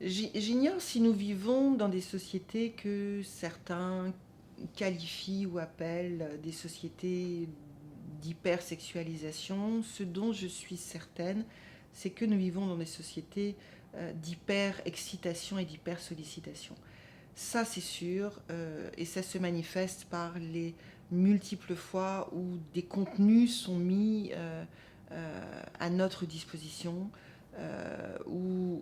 J'ignore si nous vivons dans des sociétés que certains qualifient ou appellent des sociétés d'hypersexualisation. Ce dont je suis certaine, c'est que nous vivons dans des sociétés d'hyper-excitation et d'hyper-sollicitation. Ça, c'est sûr, et ça se manifeste par les multiples fois où des contenus sont mis à notre disposition, où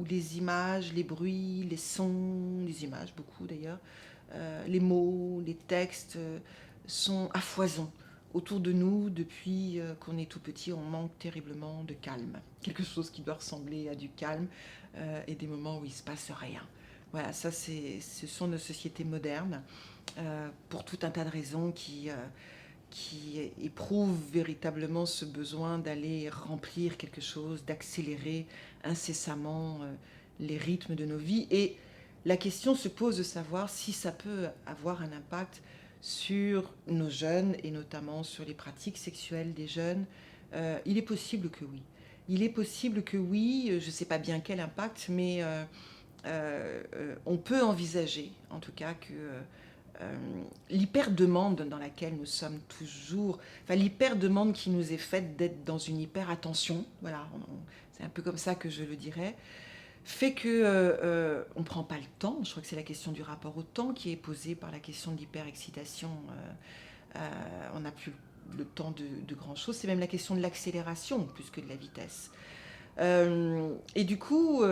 les images, les bruits, les sons, les images beaucoup d'ailleurs, les mots, les textes sont à foison. Autour de nous, depuis qu'on est tout petit, on manque terriblement de calme. Quelque chose qui doit ressembler à du calme et des moments où il ne se passe rien. Voilà, ça, ce sont nos sociétés modernes, pour tout un tas de raisons qui éprouvent véritablement ce besoin d'aller remplir quelque chose, d'accélérer incessamment les rythmes de nos vies. Et la question se pose de savoir si ça peut avoir un impact sur nos jeunes et notamment sur les pratiques sexuelles des jeunes. Il est possible que oui. Il est possible que oui, je ne sais pas bien quel impact, mais on peut envisager en tout cas que l'hyper-demande dans laquelle nous sommes toujours, enfin l'hyper-demande qui nous est faite d'être dans une hyper-attention, voilà, c'est un peu comme ça que je le dirais, fait que on ne prend pas le temps. Je crois que c'est la question du rapport au temps qui est posée par la question de l'hyper-excitation. On n'a plus le temps de grand-chose. C'est même la question de l'accélération plus que de la vitesse. Et du coup,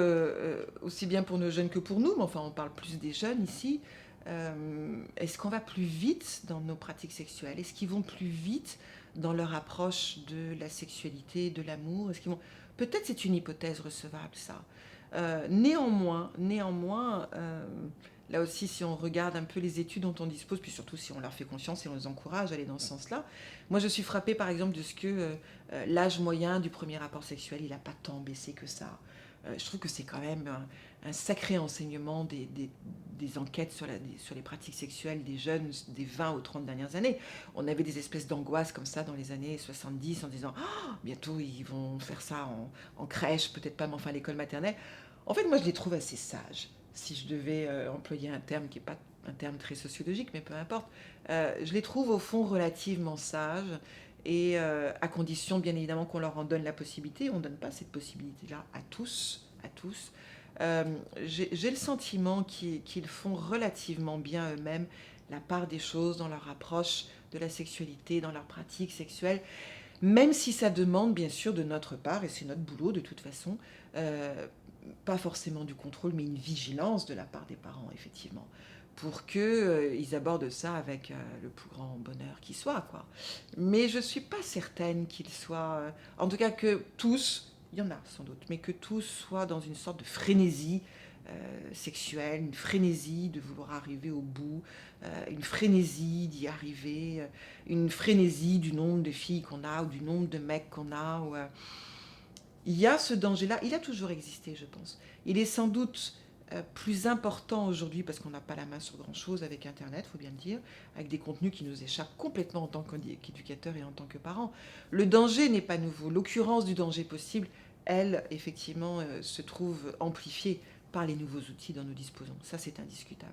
aussi bien pour nos jeunes que pour nous, mais enfin on parle plus des jeunes ici, est-ce qu'on va plus vite dans nos pratiques sexuelles? Est-ce qu'ils vont plus vite dans leur approche de la sexualité, de l'amour? Est-ce qu'ils vont... Peut-être c'est une hypothèse recevable, ça. Néanmoins, là aussi, si on regarde un peu les études dont on dispose, puis surtout si on leur fait confiance et on les encourage à aller dans ce sens-là, moi je suis frappée par exemple de ce que l'âge moyen du premier rapport sexuel, il n'a pas tant baissé que ça. Je trouve que c'est quand même un sacré enseignement des enquêtes sur les pratiques sexuelles des jeunes des 20 aux 30 dernières années. On avait des espèces d'angoisse comme ça dans les années 70 en disant oh, bientôt ils vont faire ça en crèche, peut-être pas, mais enfin à l'école maternelle. En fait, moi je les trouve assez sages. Si je devais employer un terme qui n'est pas un terme très sociologique, mais peu importe, je les trouve au fond relativement sages et à condition bien évidemment qu'on leur en donne la possibilité. On ne donne pas cette possibilité-là à tous, à tous. J'ai le sentiment qu'ils font relativement bien eux-mêmes la part des choses dans leur approche de la sexualité, dans leur pratique sexuelle, même si ça demande bien sûr de notre part, et c'est notre boulot de toute façon, pas forcément du contrôle, mais une vigilance de la part des parents, effectivement, pour qu'ils abordent ça avec le plus grand bonheur qui soit, quoi. Mais je ne suis pas certaine qu'ils soient... en tout cas que tous, il y en a sans doute, mais que tous soient dans une sorte de frénésie sexuelle, une frénésie de vouloir arriver au bout, une frénésie d'y arriver, une frénésie du nombre de filles qu'on a ou du nombre de mecs qu'on a. Il y a ce danger-là, il a toujours existé, je pense. Il est sans doute plus important aujourd'hui parce qu'on n'a pas la main sur grand-chose avec Internet, il faut bien le dire, avec des contenus qui nous échappent complètement en tant qu'éducateurs et en tant que parents. Le danger n'est pas nouveau. L'occurrence du danger possible, elle, effectivement, se trouve amplifiée par les nouveaux outils dont nous disposons. Ça, c'est indiscutable.